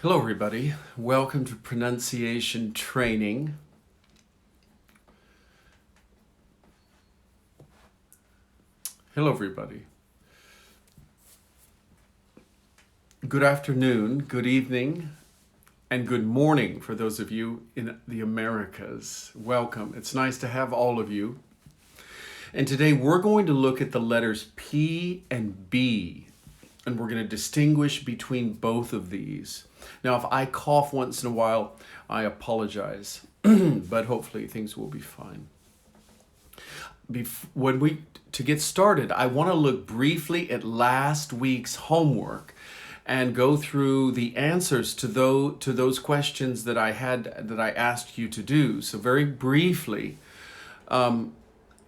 Hello everybody, welcome to pronunciation training. Hello everybody. Good afternoon, good evening, and good morning for those of you in the Americas. Welcome, it's nice to have all of you. And today we're going to look at the letters P and B, and we're going to distinguish between both of these. Now, if I cough once in a while, I apologize, but hopefully things will be fine. To get started, I want to look briefly at last week's homework and go through the answers to those questions that I asked you to do. So very briefly,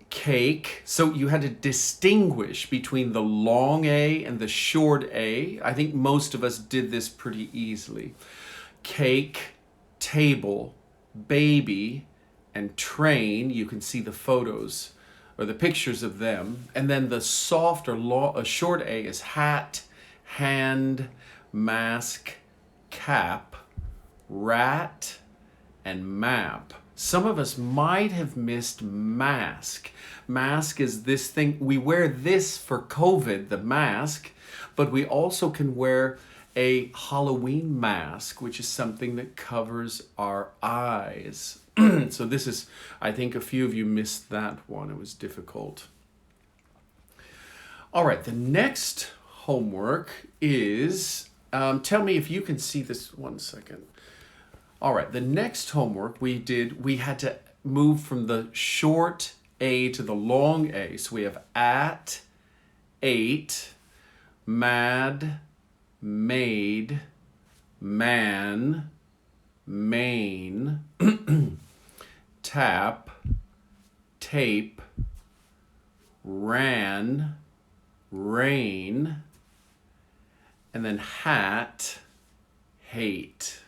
cake. So you had to distinguish between the long A and the short A. I think most of us did this pretty easily. Cake, table, baby, and train. You can see the photos or the pictures of them. And then the soft or short A is hat, hand, mask, cap, rat, and map. Some of us might have missed mask. Mask is this thing, we wear this for COVID, the mask, but we also can wear a Halloween mask, which is something that covers our eyes. So this is, I think a few of you missed that one. It was difficult. All right, the next homework is, tell me if you can see this 1 second. All right, the next homework we had to move from the short A to the long A. So we have at, ate, mad, made, man, main, tap, tape, ran, rain, and then hat, hate.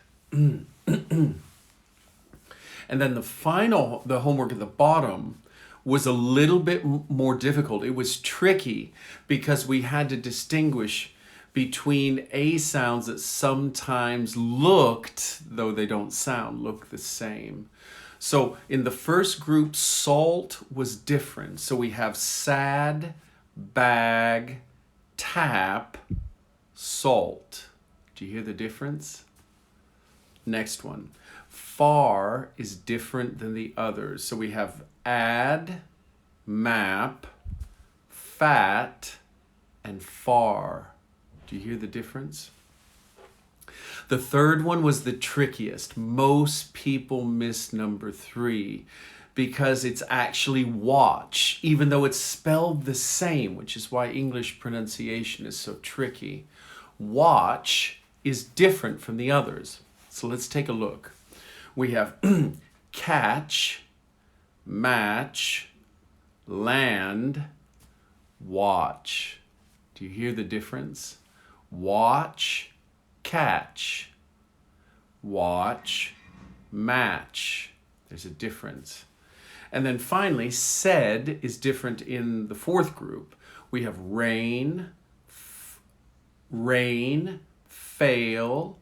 And then the homework at the bottom was a little bit more difficult. It was tricky because we had to distinguish between A sounds that sometimes looked, though they don't sound, look the same. So in the first group, salt was different. So we have sad, bag, tap, salt. Do you hear the difference? Next one. Far is different than the others. So we have add, map, fat, and far. Do you hear the difference? The third one was the trickiest. Most people miss number 3 because it's actually watch, even though it's spelled the same, which is why English pronunciation is so tricky. Watch is different from the others. So let's take a look. We have catch, match, land, watch. Do you hear the difference? Watch, catch. Watch, match. There's a difference. And then finally, said is different in the fourth group. We have rain, fail,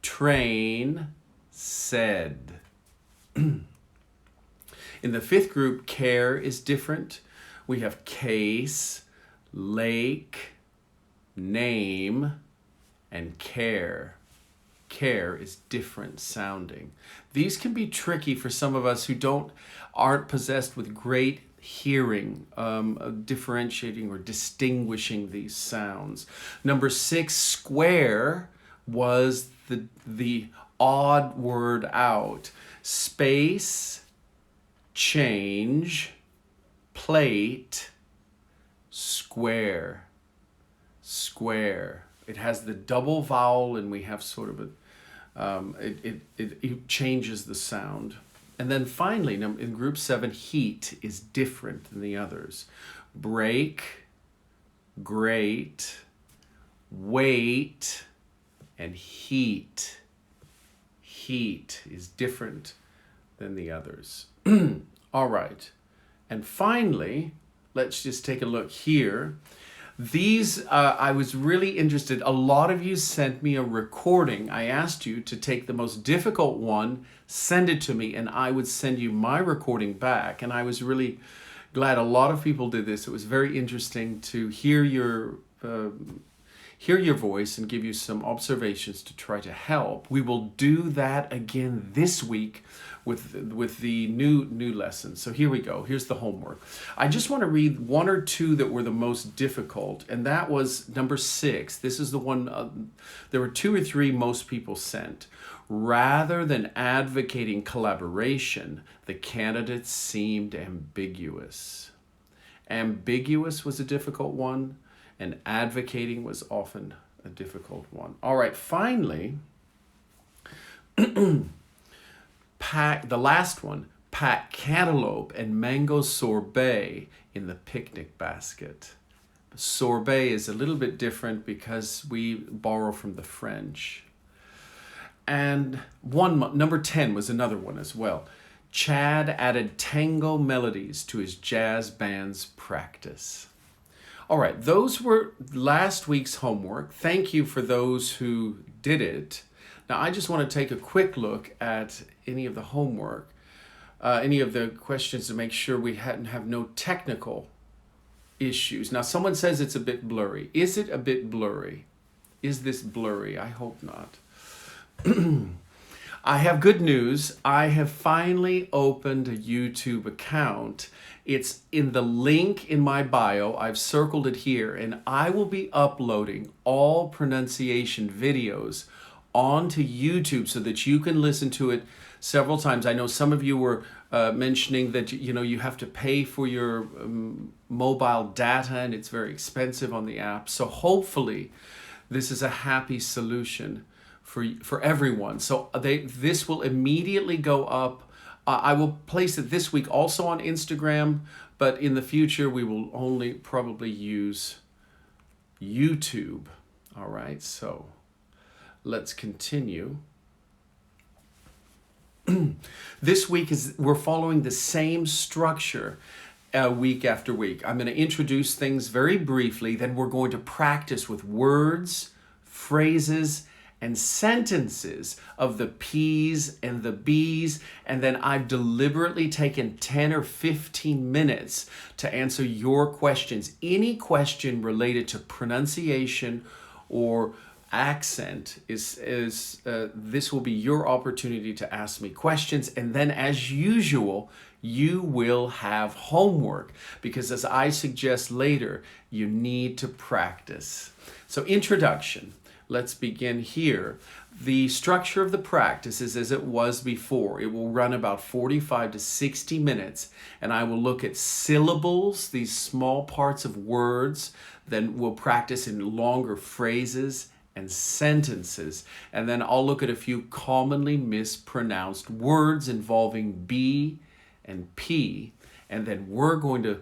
train, said. In the fifth group, care is different. We have case, lake, name, and care. Care is different sounding. These can be tricky for some of us who aren't possessed with great hearing, differentiating or distinguishing these sounds. Number 6, square, was the odd word out. Space, change, plate, square. Square. It has the double vowel, and we have sort of it changes the sound. And then finally, in group 7, heat is different than the others. Break, great, wait, and heat. Heat is different than the others. All right. And finally, let's just take a look here. These, I was really interested. A lot of you sent me a recording. I asked you to take the most difficult one, send it to me, and I would send you my recording back. And I was really glad a lot of people did this. It was very interesting to hear your voice and give you some observations to try to help. We will do that again this week with the new lessons. So here we go. Here's the homework. I just want to read one or two that were the most difficult, and that was number 6. This is the one, there were 2 or 3 most people sent. Rather than advocating collaboration, the candidates seemed ambiguous. Ambiguous was a difficult one, and advocating was often a difficult one. All right, finally, the last one, pack cantaloupe and mango sorbet in the picnic basket. Sorbet is a little bit different because we borrow from the French. And number 10 was another one as well. Chad added tango melodies to his jazz band's practice. All right, those were last week's homework. Thank you for those who did it. Now, I just want to take a quick look at any of the homework, any of the questions to make sure we have no technical issues. Now, someone says it's a bit blurry. Is it a bit blurry? Is this blurry? I hope not. I have good news. I have finally opened a YouTube account. It's in the link in my bio. I've circled it here, and I will be uploading all pronunciation videos onto YouTube so that you can listen to it several times. I know some of you were mentioning that you have to pay for your mobile data, and it's very expensive on the app. So hopefully this is a happy solution for everyone. So this will immediately go up. I will place it this week also on Instagram, but in the future we will only probably use YouTube. All right, so let's continue. This week we're following the same structure week after week. I'm going to introduce things very briefly, then we're going to practice with words, phrases, and sentences of the P's and the B's, and then I've deliberately taken 10 or 15 minutes to answer your questions. Any question related to pronunciation or accent this will be your opportunity to ask me questions, and then as usual you will have homework because, as I suggest later, you need to practice. So introduction. Let's begin here. The structure of the practice is as it was before. It will run about 45 to 60 minutes, and I will look at syllables, these small parts of words. Then we'll practice in longer phrases and sentences, and then I'll look at a few commonly mispronounced words involving B and P, and then we're going to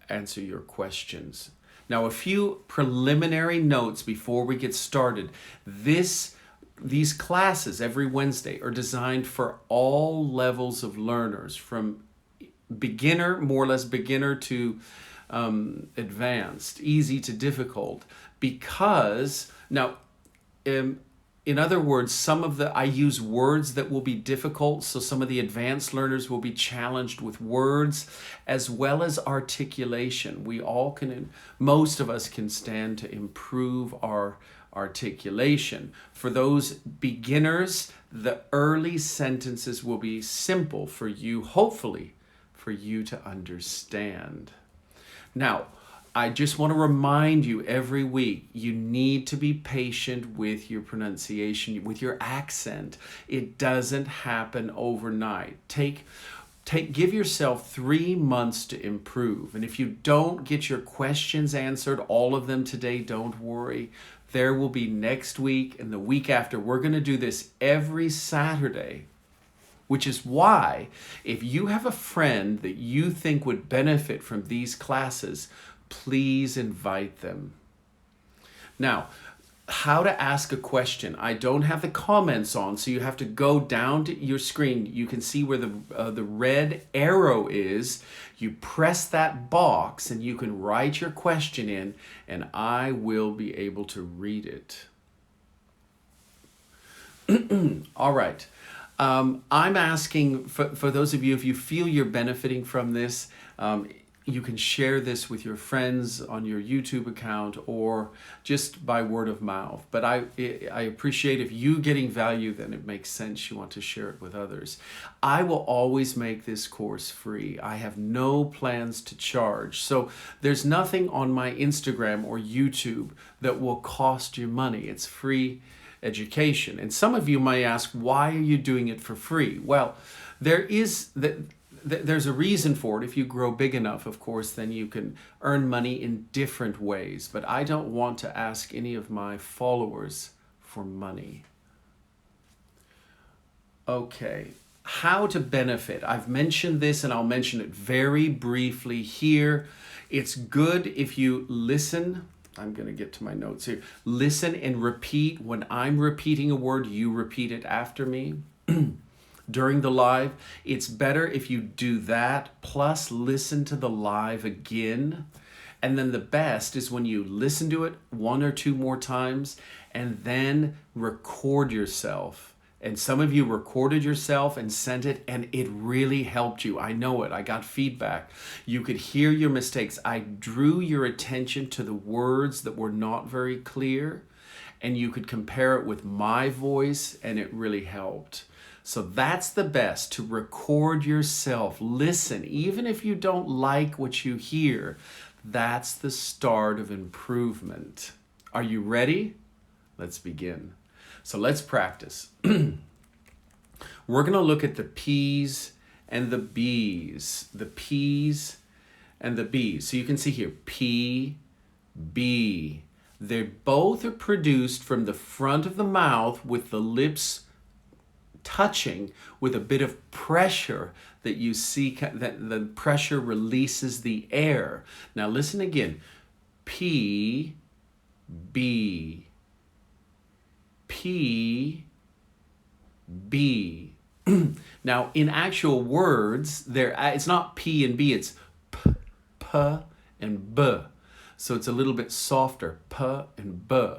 answer your questions. Now, a few preliminary notes before we get started. These classes every Wednesday are designed for all levels of learners, from beginner, more or less beginner, to advanced, easy to difficult, because now, in other words, I use words that will be difficult, so some of the advanced learners will be challenged with words as well as articulation. Most of us can stand to improve our articulation. For those beginners, the early sentences will be simple for you, hopefully, for you to understand. Now, I just want to remind you every week, you need to be patient with your pronunciation, with your accent. It doesn't happen overnight. Give yourself 3 months to improve. And if you don't get your questions answered, all of them today, don't worry. There will be next week and the week after. We're going to do this every Saturday, which is why if you have a friend that you think would benefit from these classes, please invite them. Now, how to ask a question. I don't have the comments on, so you have to go down to your screen. You can see where the red arrow is. You press that box and you can write your question in, and I will be able to read it. All right. I'm asking for those of you, if you feel you're benefiting from this, you can share this with your friends on your YouTube account or just by word of mouth. But I appreciate if you getting value, then it makes sense you want to share it with others. I will always make this course free. I have no plans to charge. So there's nothing on my Instagram or YouTube that will cost you money. It's free education. And some of you may ask, why are you doing it for free? Well, there's a reason for it. If you grow big enough, of course, then you can earn money in different ways. But I don't want to ask any of my followers for money. Okay, how to benefit. I've mentioned this and I'll mention it very briefly here. It's good if you listen. I'm going to get to my notes here. Listen and repeat. When I'm repeating a word, you repeat it after me. During the live, it's better if you do that, plus listen to the live again. And then the best is when you listen to it 1 or 2 more times and then record yourself. And some of you recorded yourself and sent it, and it really helped you. I know it. I got feedback. You could hear your mistakes. I drew your attention to the words that were not very clear, and you could compare it with my voice, and it really helped. So that's the best, to record yourself. Listen, even if you don't like what you hear, that's the start of improvement. Are you ready? Let's begin. So let's practice. We're going to look at the P's and the B's. The P's and the B's. So you can see here, P, B. They both are produced from the front of the mouth with the lips touching, with a bit of pressure that you see, that the pressure releases the air. Now listen again. P, B. P, B. Now, in actual words, it's not P and B, it's P, P, and B. So it's a little bit softer, P and B.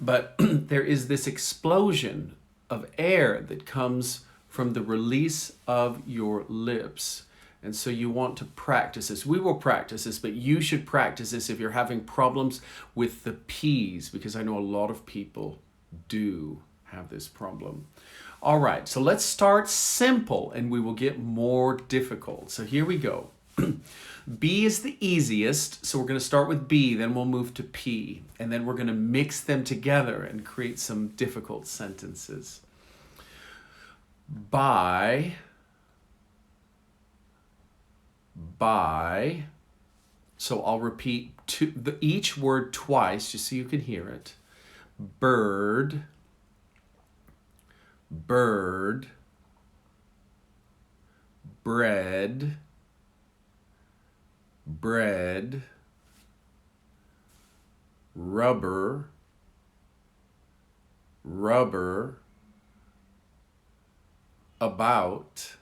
But there is this explosion of air that comes from the release of your lips. And so you want to practice this. We will practice this, but you should practice this if you're having problems with the P's, because I know a lot of people do have this problem. All right, so let's start simple and we will get more difficult. So here we go. B is the easiest, so we're going to start with B, then we'll move to P, and then we're going to mix them together and create some difficult sentences. By, so I'll repeat each word twice just so you can hear it. Bird, bird, bread, bread, rubber, rubber, about,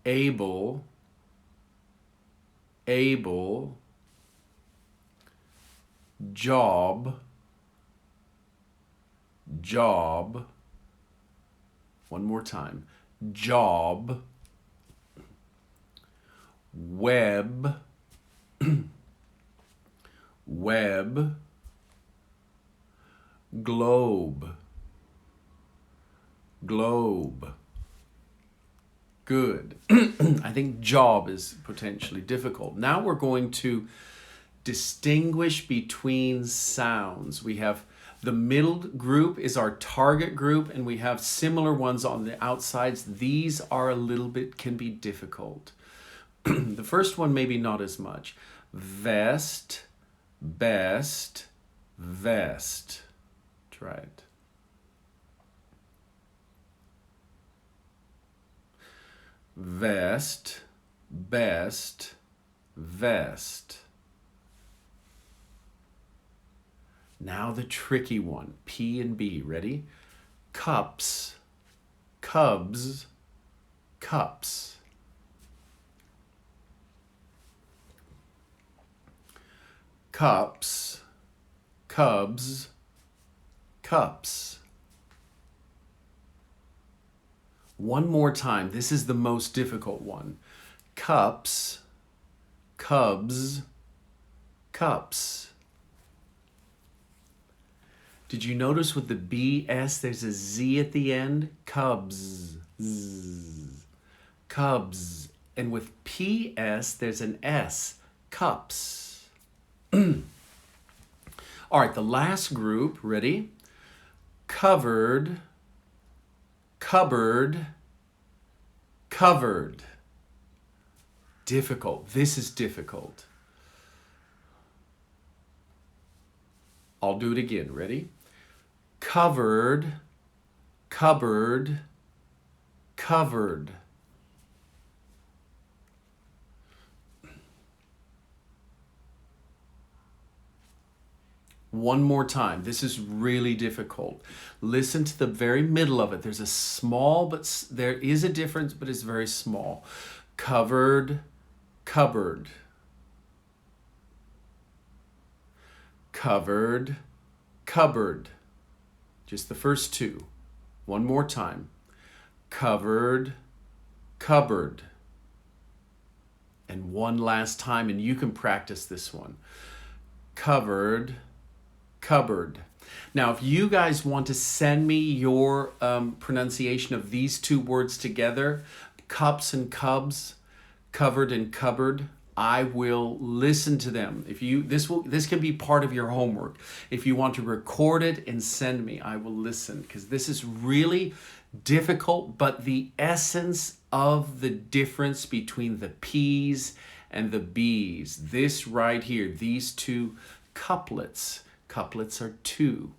able, able, job, job, one more time, job, web, web, globe, globe. Good. I think job is potentially difficult. Now we're going to distinguish between sounds. We have the middle group is our target group, and we have similar ones on the outsides. These are a little bit, can be difficult. The first one maybe not as much. Vest, best, vest. Try it. Vest, best, vest. Now the tricky one, P and B, ready? Cups, cubs, cups. Cups, cubs, cups. One more time. This is the most difficult one. Cups, cubs, cups. Did you notice with the BS there's a Z at the end? Cubs, z, cubs. And with PS there's an S, cups. All right, the last group, ready? Covered, cupboard, covered. Difficult. This is difficult. I'll do it again. Ready? Covered, cupboard, covered. One more time. This is really difficult. Listen to the very middle of it. There's a small, but there is a difference, but it's very small. Covered, cupboard. Covered, cupboard. Just the first two. One more time. Covered, cupboard. And one last time, and you can practice this one. Covered, cupboard. Now, if you guys want to send me your pronunciation of these two words together, cups and cubs, covered and cupboard, I will listen to them. If you this can be part of your homework. If you want to record it and send me, I will listen, because this is really difficult, but the essence of the difference between the P's and the B's, this right here, these two couplets. Couplets are two.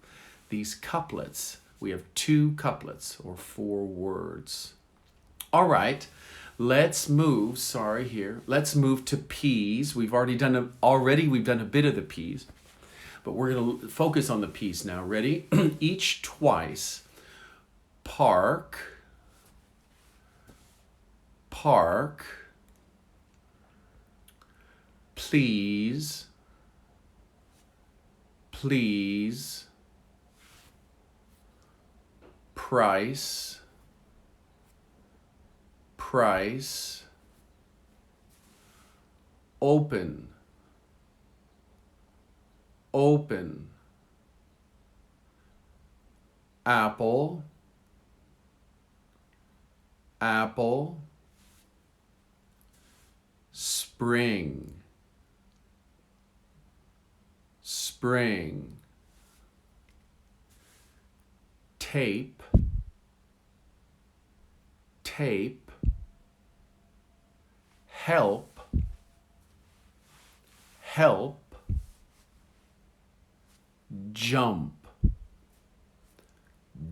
These couplets, we have two couplets or four words. All right, let's move, let's move to P's. We've done a bit of the P's, but we're going to focus on the P's now. Ready? Each twice. Park, park, please, please, price, price, open, open, apple, apple, spring, spring, tape, tape, help, help, jump,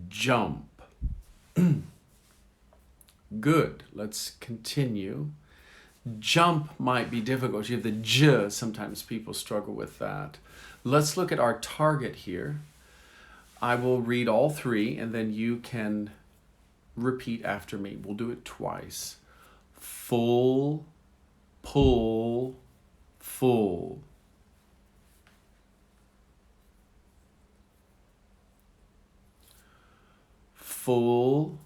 jump. Good. Let's continue. Jump might be difficult. You have the j. Sometimes people struggle with that. Let's look at our target here. I will read all three, and then you can repeat after me. We'll do it twice. Full, pull, full. Full,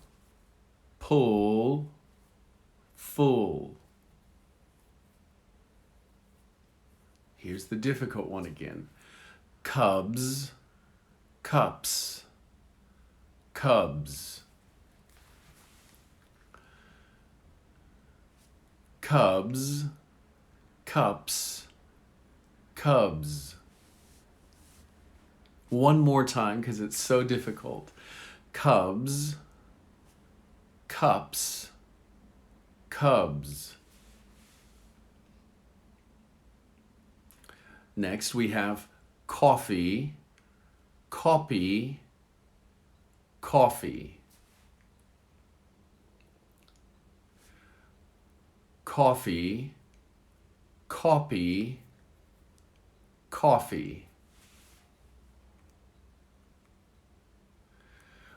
pull, full. Here's the difficult one again. Cubs, cups, cubs. Cubs, cups, cubs. One more time, because it's so difficult. Cubs, cups, cubs. Next we have coffee, copy, coffee. Coffee, copy, coffee.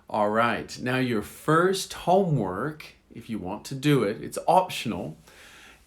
All right, now your first homework, if you want to do it, it's optional.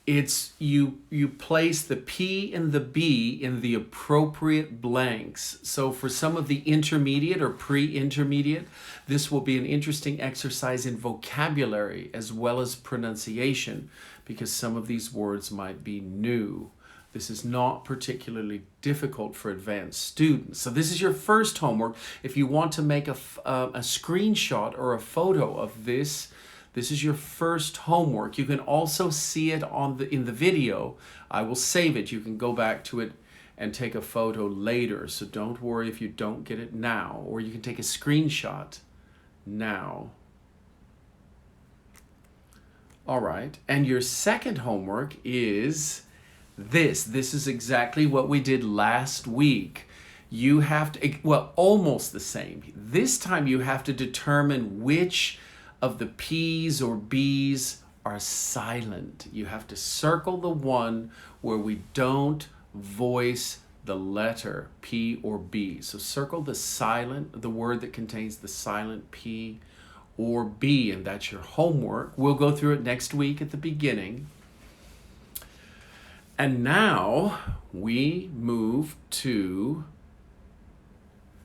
It's you place the P and the B in the appropriate blanks. So for some of the intermediate or pre-intermediate, this will be an interesting exercise in vocabulary as well as pronunciation, because some of these words might be new. This is not particularly difficult for advanced students. So this is your first homework. If you want to make a screenshot or a photo of this, this is your first homework. You can also see it in the video. I will save it. You can go back to it and take a photo later. So don't worry if you don't get it now, or you can take a screenshot now. All right, and your second homework is this. This is exactly what we did last week. You have to, well, almost the same. This time you have to determine which of the P's or B's are silent. You have to circle the one where we don't voice the letter P or B. So circle the word that contains the silent P or B, and that's your homework. We'll go through it next week at the beginning. And now we move to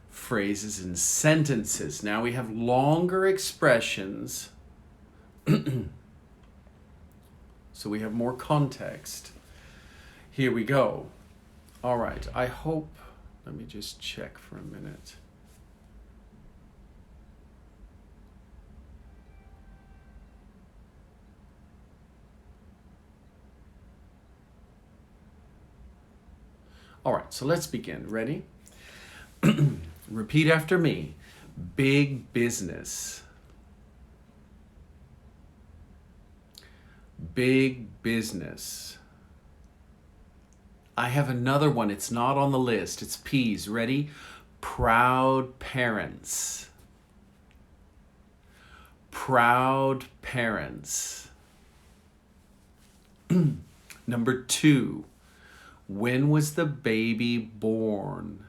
phrases and sentences. Now we have longer expressions, so we have more context. Here we go. All right, I hope, let me just check for a minute. All right, so let's begin. Ready? Repeat after me. Big business. Big business. I have another one. It's not on the list. It's P's. Ready? Proud parents. Proud parents. Number 2. When was the baby born?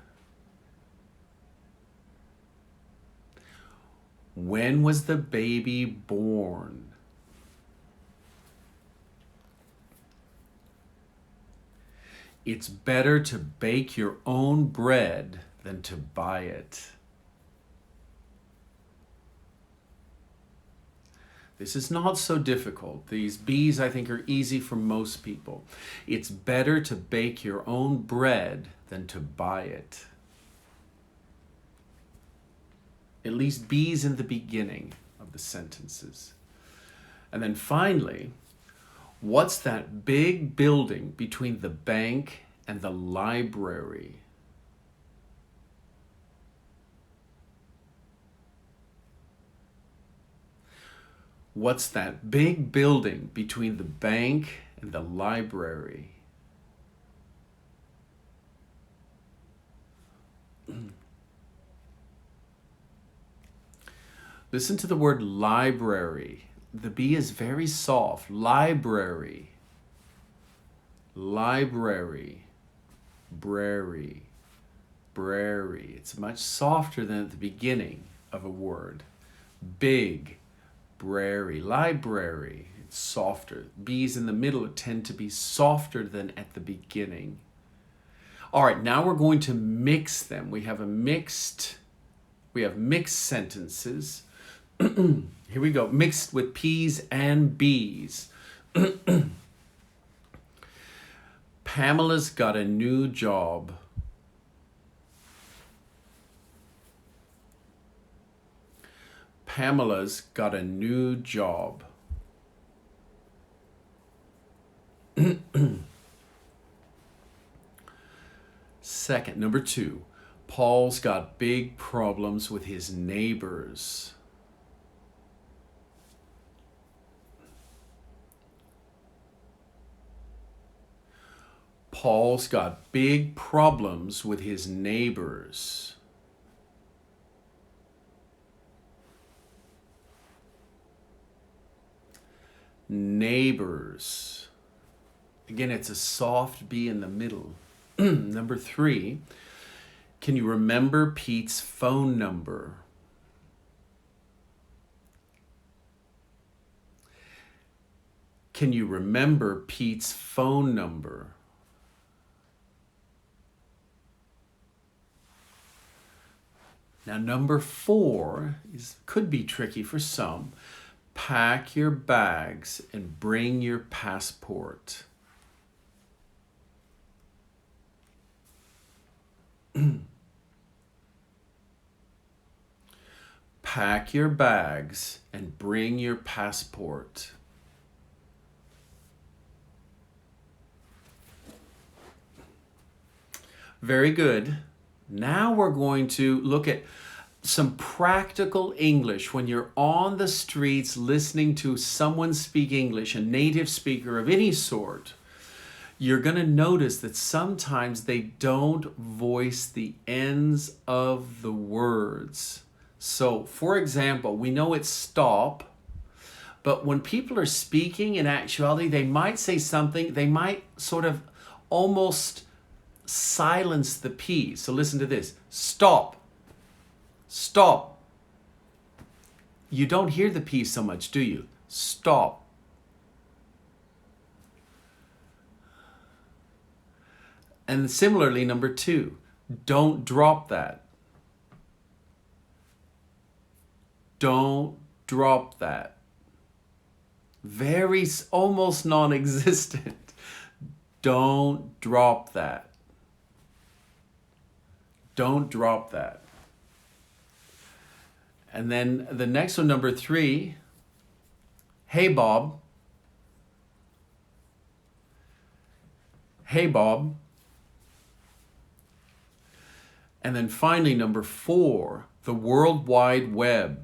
When was the baby born? It's better to bake your own bread than to buy it. This is not so difficult. These B's, I think, are easy for most people. It's better to bake your own bread than to buy it. At least B's in the beginning of the sentences. And then finally, what's that big building between the bank and the library? What's that big building between the bank and the library? Listen to the word library. The B is very soft. Library. Library. Brary. Brary. It's much softer than at the beginning of a word. Big. Brary. Library. It's softer. B's in the middle tend to be softer than at the beginning. All right, now we're going to mix them. We have mixed sentences. Here we go. Mixed with P's and B's. Pamela's got a new job. Pamela's got a new job. Second, number 2. Paul's got big problems with his neighbors. Paul's got big problems with his neighbors. Neighbors. Again, it's a soft B in the middle. Number 3, can you remember Pete's phone number? Can you remember Pete's phone number? Now, number 4 could be tricky for some. Pack your bags and bring your passport. Pack your bags and bring your passport. Very good. Now we're going to look at some practical English when you're on the streets listening to someone speak English, a native speaker of any sort. You're going to notice that sometimes they don't voice the ends of the words. So, for example, we know it's stop, but when people are speaking, in actuality, they might say something, they might sort of almost silence the P. So listen to this. Stop. Stop. You don't hear the P so much, do you? Stop. And similarly, number 2, don't drop that. Don't drop that. Very, almost non-existent. Don't drop that. Don't drop that. And then the next one, number 3, hey Bob. Hey Bob. And then finally, number 4, the World Wide Web.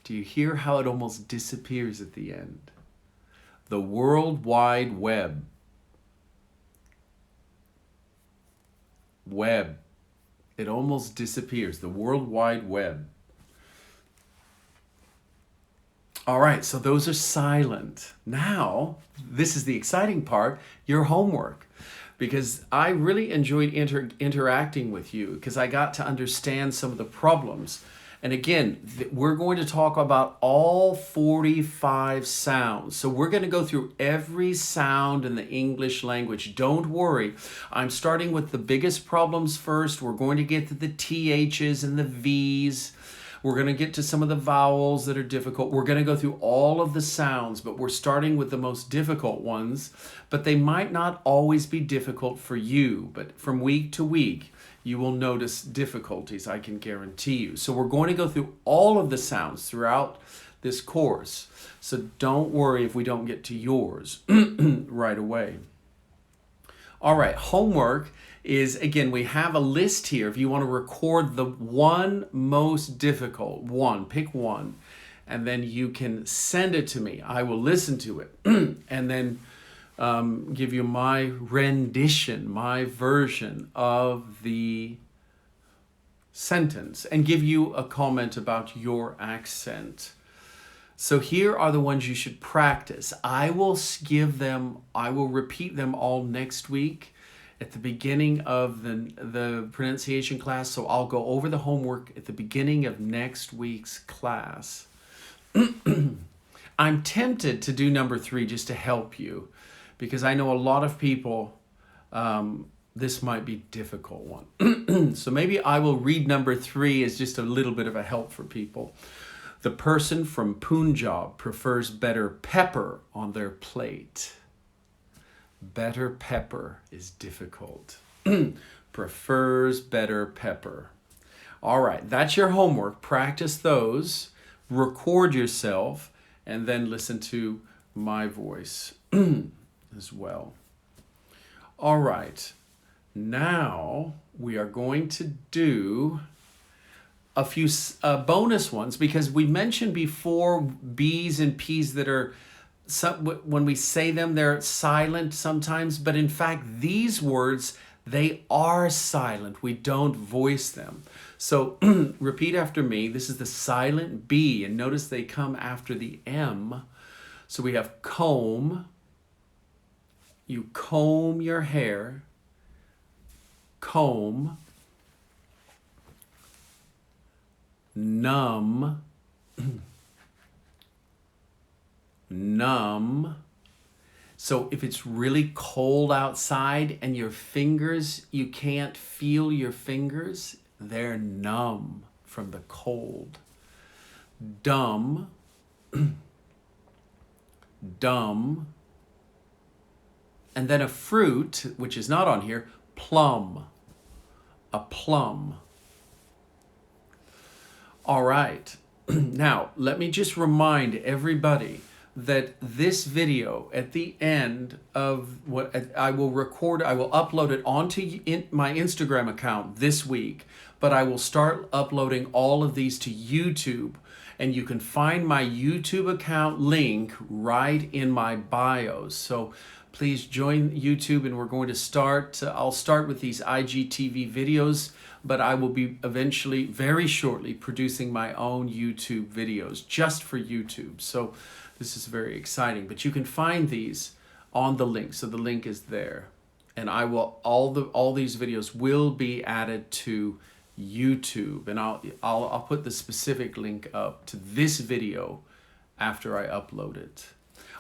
Do you hear how it almost disappears at the end? The World Wide Web. Web. It almost disappears. The World Wide Web. All right, so those are silent. Now, this is the exciting part, your homework. Because I really enjoyed interacting with you because I got to understand some of the problems. And again, we're going to talk about all 45 sounds. So we're going to go through every sound in the English language. Don't worry. I'm starting with the biggest problems first. We're going to get to the THs and the Vs. We're going to get to some of the vowels that are difficult. We're going to go through all of the sounds, but we're starting with the most difficult ones. But they might not always be difficult for you. But from week to week, you will notice difficulties, I can guarantee you. So we're going to go through all of the sounds throughout this course. So don't worry if we don't get to yours right away. All right, homework is, again, we have a list here. If you want to record the one most difficult one, pick one, and then you can send it to me. I will listen to it and then give you my rendition, my version of the sentence, and give you a comment about your accent. So here are the ones you should practice. I will repeat them all next week at the beginning of the pronunciation class. So I'll go over the homework at the beginning of next week's class. I'm tempted to do number 3 just to help you, because I know a lot of people, this might be a difficult one. So maybe I will read number 3 as just a little bit of a help for people. The person from Punjab prefers better pepper on their plate. Better pepper is difficult. Prefers better pepper. All right, that's your homework. Practice those, record yourself, and then listen to my voice as well. All right, now we are going to do a few bonus ones, because we mentioned before B's and P's that are, when we say them, they're silent sometimes, but in fact, these words, they are silent. We don't voice them. So repeat after me. This is the silent B, and notice they come after the M. So we have comb, You comb your hair. Comb. Numb. Numb. So if it's really cold outside and your fingers, you can't feel your fingers, they're numb from the cold. Dumb. Dumb. And then a fruit, which is not on here, plum. A plum. All right. Now, let me just remind everybody that this video at the end of what I will record, I will upload it onto my Instagram account this week, but I will start uploading all of these to YouTube, and you can find my YouTube account link right in my bios. So please join YouTube, and we're going to start, I'll start with these IGTV videos, but I will be eventually, very shortly, producing my own YouTube videos just for YouTube. So this is very exciting, but you can find these on the link. So the link is there, and I will all these videos will be added to YouTube, and I'll put the specific link up to this video after I upload it.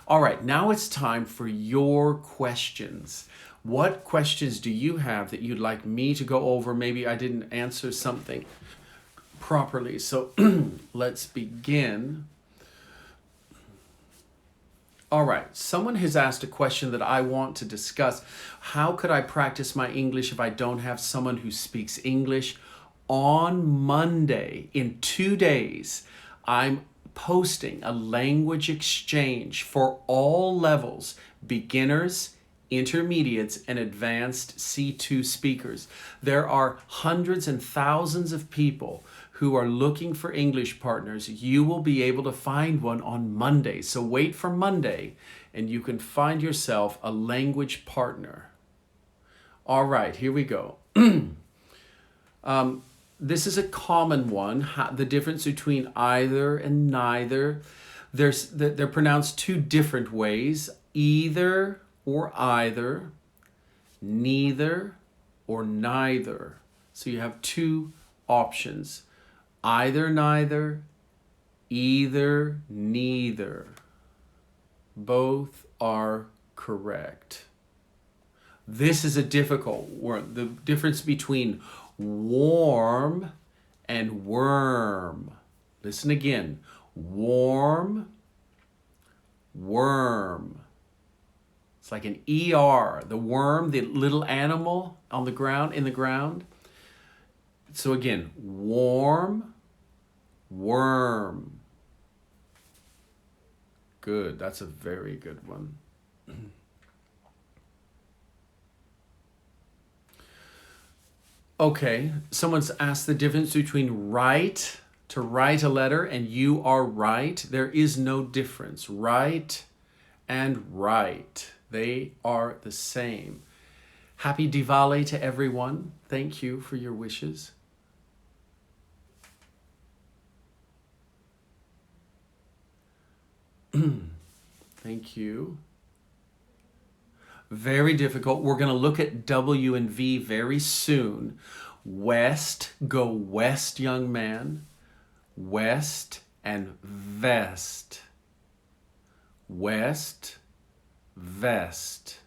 All right, now it's time for your questions. What questions do you have that you'd like me to go over? Maybe I didn't answer something properly. So let's begin. All right, someone has asked a question that I want to discuss. How could I practice my English if I don't have someone who speaks English? On Monday, in 2 days, I'm posting a language exchange for all levels, beginners, intermediates, and advanced C2 speakers. There are hundreds and thousands of people who are looking for English partners. You will be able to find one on Monday. So wait for Monday and you can find yourself a language partner. All right, here we go. This is a common one, the difference between either and neither. They're pronounced two different ways, either or either, neither or neither. So you have two options. Either, neither, either, neither. Both are correct. This is a difficult word. The difference between warm and worm. Listen again. Warm, worm. It's like an ER. The worm, the little animal on the ground, in the ground. So again, warm, worm. Good. That's a very good one. Okay, someone's asked the difference between write, to write a letter, and you are right. There is no difference. Write and write. They are the same. Happy Diwali to everyone. Thank you for your wishes. Thank you. Very difficult. We're going to look at W and V very soon. West, go west, young man. West and vest. West, vest.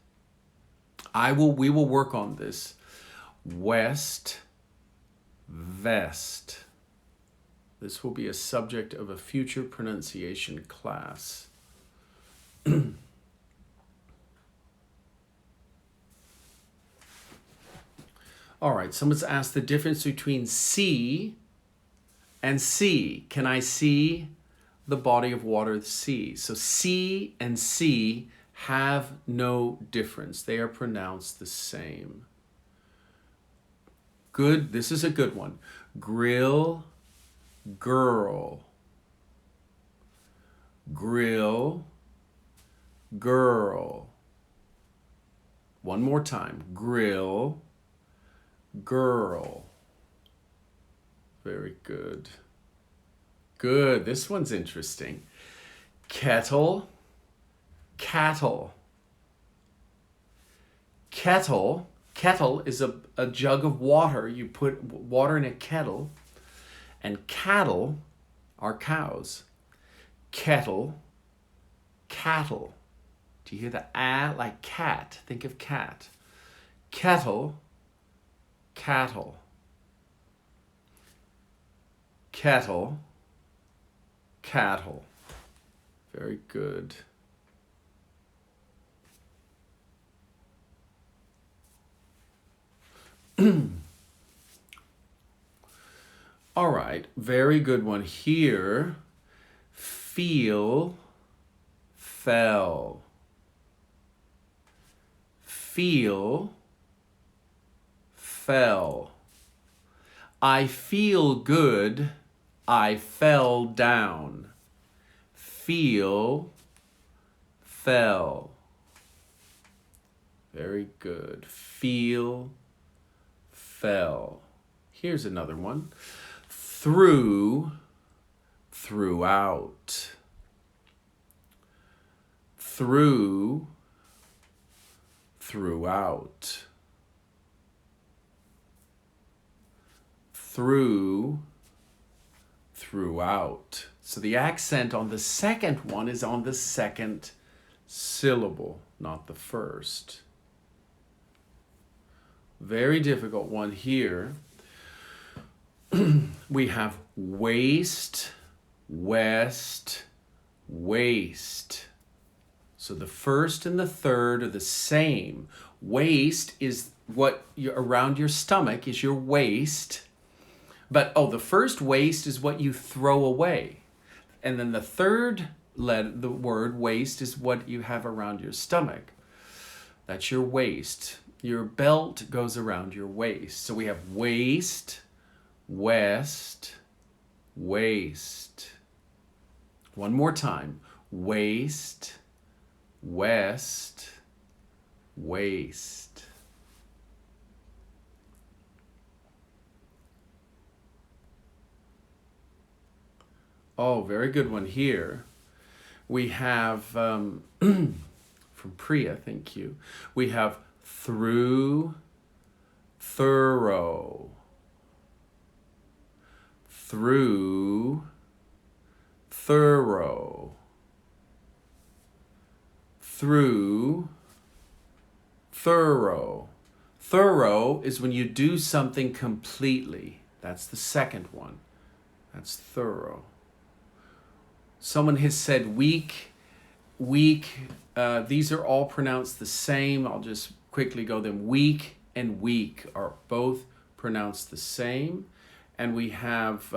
We will work on this. West, vest. This will be a subject of a future pronunciation class. All right, someone's asked the difference between see and see. Can I see the body of water, the sea? So see and see have no difference. They are pronounced the same. Good, this is a good one. Grill, girl. Grill, girl. One more time. Grill, girl. Very good. Good. This one's interesting. Kettle, cattle. Kettle. Kettle is a jug of water. You put water in a kettle. And cattle are cows. Kettle, cattle. Do you hear the ah like cat? Think of cat. Kettle, cattle. Kettle, cattle. Very good. All right, very good one here. Feel, fell. Feel, fell. I feel good, I fell down. Feel, fell. Very good. Feel, fell. Here's another one. Through, throughout. Through, throughout. Through, throughout. So the accent on the second one is on the second syllable, not the first. Very difficult one here. We have waste, west, waste. So the first and the third are the same. Waist is what around your stomach is your waist. But the first waste is what you throw away. And then the third the word waist is what you have around your stomach. That's your waist. Your belt goes around your waist. So we have waist, west, waist. One more time. Waist, west, waist. Oh, very good one here. We have, from Priya, thank you. We have through, thorough. Through, thorough. Through, thorough. Thorough is when you do something completely. That's the second one. That's thorough. Someone has said weak, weak. These are all pronounced the same. I'll just quickly go them. Weak and weak are both pronounced the same. And we have,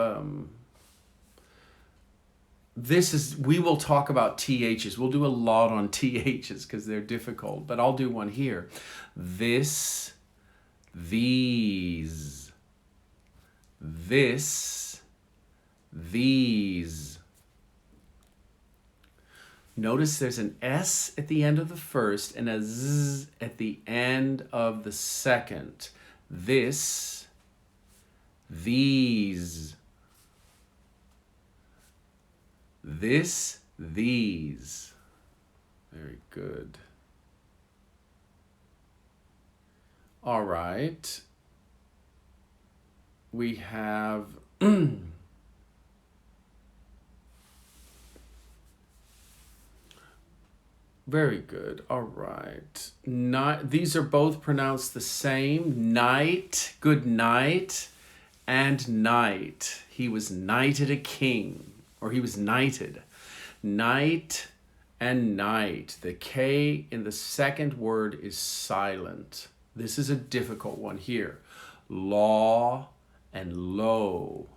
we will talk about THs. We'll do a lot on THs because they're difficult, but I'll do one here. This, these, this, these. Notice there's an S at the end of the first and a Z at the end of the second. This, these. This, these. Very good. All right. We have very good. All right. These are both pronounced the same. Night, good night, and night. He was knighted a king, or he was knighted. Night and night. The K in the second word is silent. This is a difficult one here. Law and low.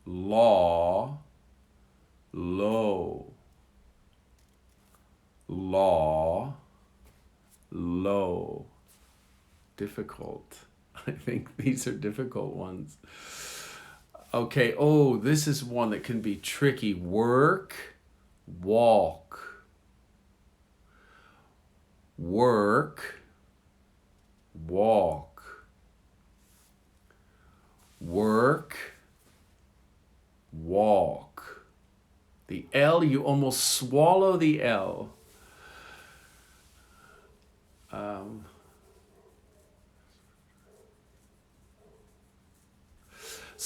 Law, low. Law, low. Difficult. I think these are difficult ones. Okay, this is one that can be tricky. Work, walk. Work, walk. Work, walk. The L, you almost swallow the L.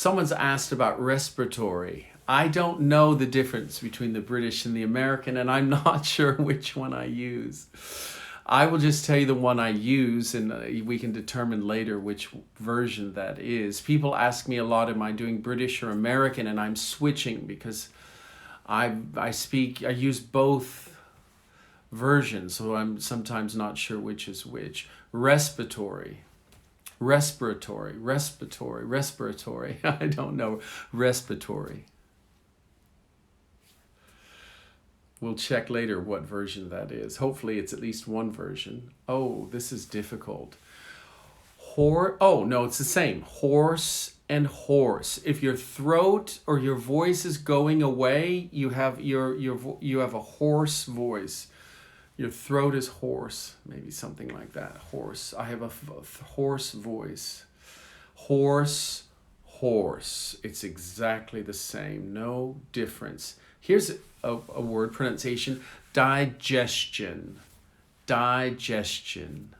Someone's asked about respiratory. I don't know the difference between the British and the American, and I'm not sure which one I use. I will just tell you the one I use, and we can determine later which version that is. People ask me a lot, am I doing British or American? And I'm switching because I use both versions, so I'm sometimes not sure which is which. Respiratory. Respiratory. I don't know. Respiratory. We'll check later what version that is. Hopefully it's at least one version. Oh, this is difficult. Oh, no, it's the same. Horse and horse. If your throat or your voice is going away, you have you have a hoarse voice. Your throat is hoarse, maybe something like that. Hoarse. I have a hoarse voice. Horse, horse. It's exactly the same. No difference. Here's a word pronunciation. Digestion. Digestion.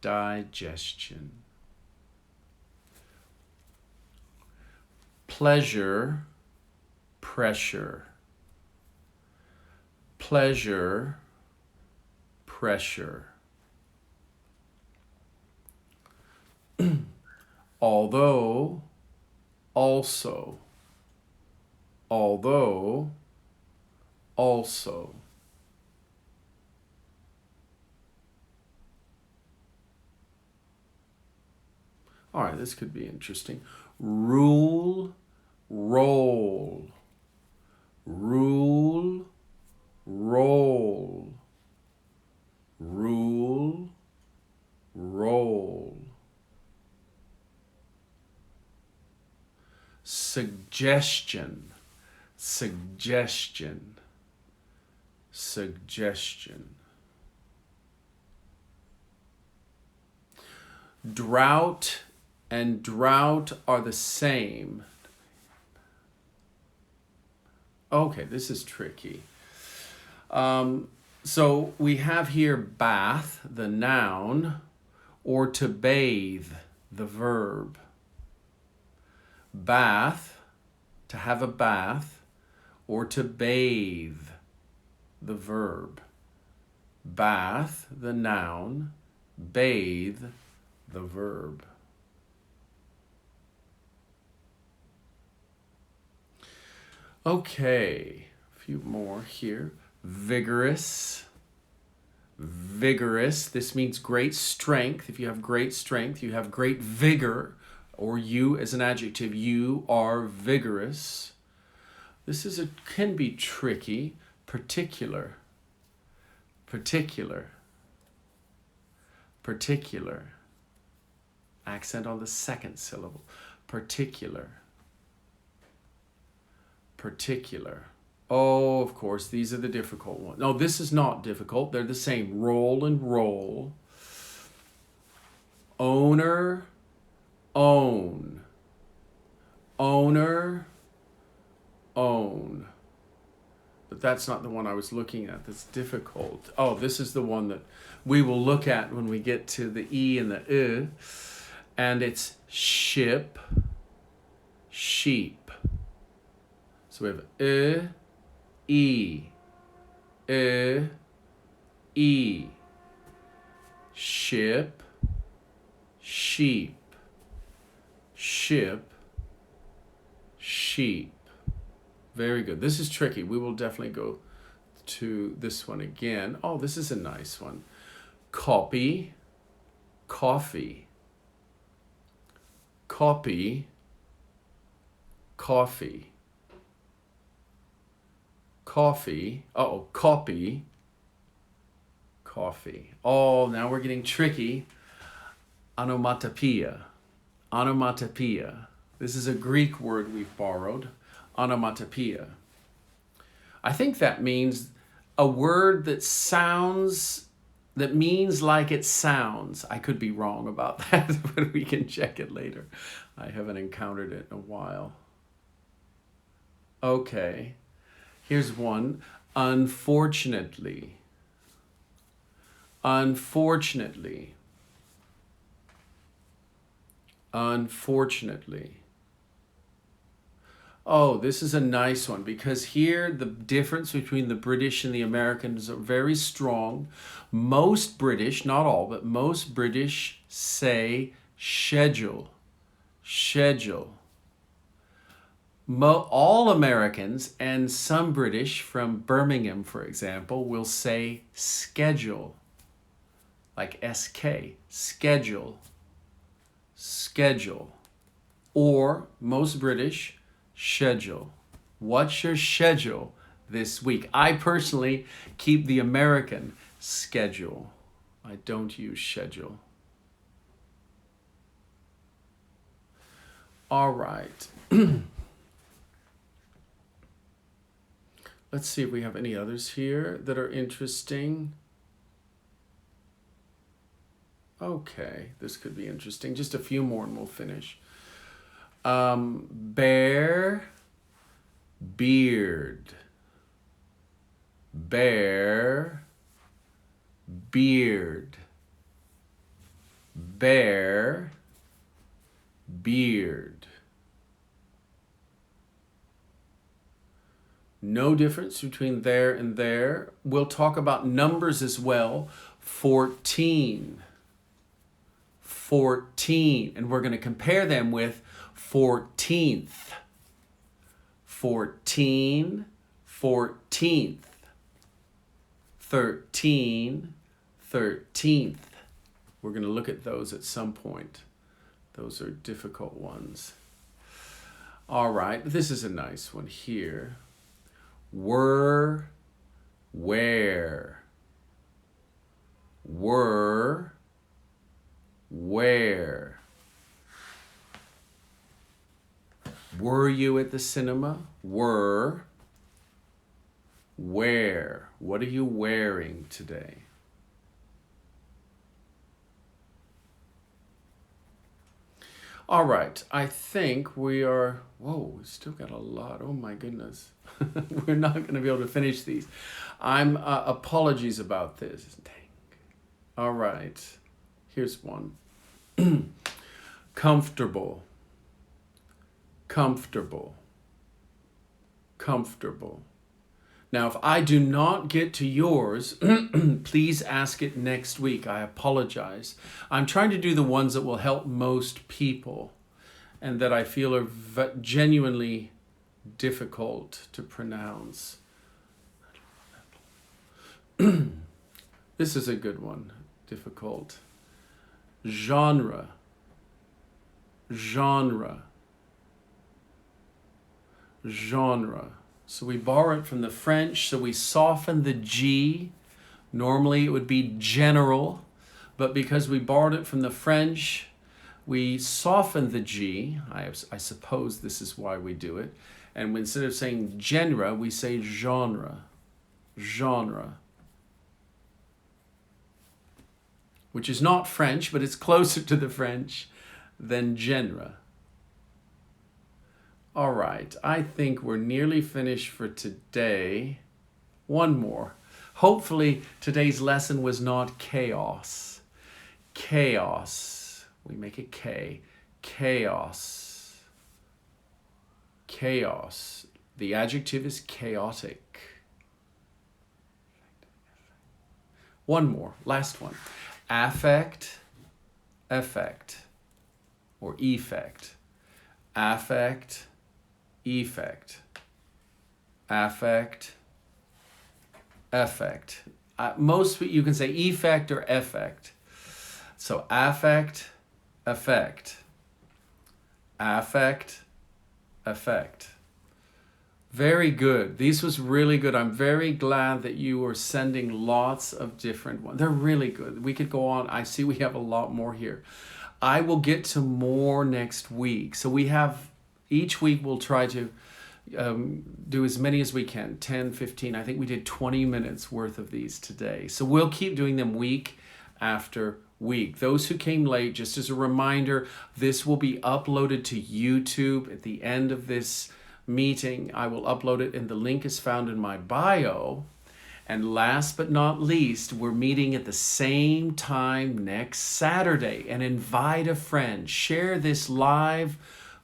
Digestion. Pleasure, pressure. Pleasure, pressure. Although, also. Although, also. All right, this could be interesting. Rule, roll. Rule, roll. Rule, roll. Suggestion, suggestion, suggestion. Drought and drought are the same. Okay, this is tricky. So we have here bath, the noun, or to bathe, the verb. Bath, to have a bath, or to bathe, the verb. Bath, the noun, bathe, the verb. Okay, a few more here. Vigorous. Vigorous. This means great strength. If you have great strength, you have great vigor, or you as an adjective, you are vigorous. This can be tricky. Particular. Particular. Particular. Accent on the second syllable. Particular. Particular. Oh, of course, these are the difficult ones. No, this is not difficult. They're the same. Roll and roll. Owner, own. Owner, own. But that's not the one I was looking at. That's difficult. Oh, this is the one that we will look at when we get to the E and the I. And it's ship, sheep. So we have E, E, ship, sheep, ship, sheep. Very good. This is tricky. We will definitely go to this one again. Oh, this is a nice one. Copy, coffee. Copy, coffee. Coffee. Uh-oh, copy, coffee. Oh, now we're getting tricky. Onomatopoeia. Onomatopoeia. This is a Greek word we've borrowed. Onomatopoeia. I think that means a word that means like it sounds. I could be wrong about that, but we can check it later. I haven't encountered it in a while. Okay. Here's one. Unfortunately. Unfortunately. Unfortunately. Oh, this is a nice one because here the difference between the British and the Americans are very strong. Most British, not all, but most British say schedule. Schedule. All Americans and some British from Birmingham, for example, will say schedule. Like SK. Schedule. Schedule. Or most British, schedule. What's your schedule this week? I personally keep the American schedule. I don't use schedule. All right. Let's see if we have any others here that are interesting. Okay, this could be interesting. Just a few more and we'll finish. Bear, beard. Bear, beard. Bear, beard. No difference between there and there. We'll talk about numbers as well. 14. 14. And we're going to compare them with 14th. 14, 14th. 13, 13th. We're going to look at those at some point. Those are difficult ones. All right, this is a nice one here. Were, where. Were, where. Were you at the cinema? Were, where. What are you wearing today? All right, I think we are, whoa, we still got a lot. Oh my goodness. We're not going to be able to finish these. Apologies about this. Dang. All right, here's one. Comfortable. Comfortable. Comfortable. Now, if I do not get to yours, please ask it next week. I apologize. I'm trying to do the ones that will help most people and that I feel are genuinely difficult to pronounce. This is a good one. Difficult. Genre. Genre. Genre. So we borrow it from the French, so we soften the G. Normally it would be general, but because we borrowed it from the French, we soften the G. I suppose this is why we do it. And instead of saying genre, we say genre. Genre. Which is not French, but it's closer to the French than genre. All right, I think we're nearly finished for today. One more. Hopefully today's lesson was not chaos. Chaos. We make it K. Chaos. Chaos. The adjective is chaotic. One more, last one. Affect, effect, or effect. Affect, effect, affect, effect. Most you can say effect or effect. So affect, effect, affect, effect. Very good. These was really good. I'm very glad that you were sending lots of different ones. They're really good. We could go on. I see we have a lot more here. I will get to more next week. So we have, each week we'll try to do as many as we can, 10, 15. I think we did 20 minutes worth of these today. So we'll keep doing them week after week. Those who came late, just as a reminder, this will be uploaded to YouTube at the end of this meeting. I will upload it and the link is found in my bio. And last but not least, we're meeting at the same time next Saturday, and invite a friend. Share this live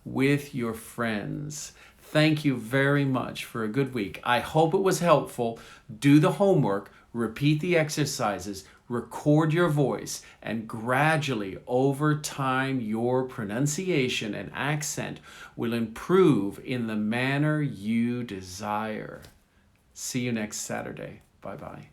with your friends. Thank you very much for a good week. I hope it was helpful. Do the homework, repeat the exercises, record your voice, and gradually, over time, your pronunciation and accent will improve in the manner you desire. See you next Saturday. Bye-bye.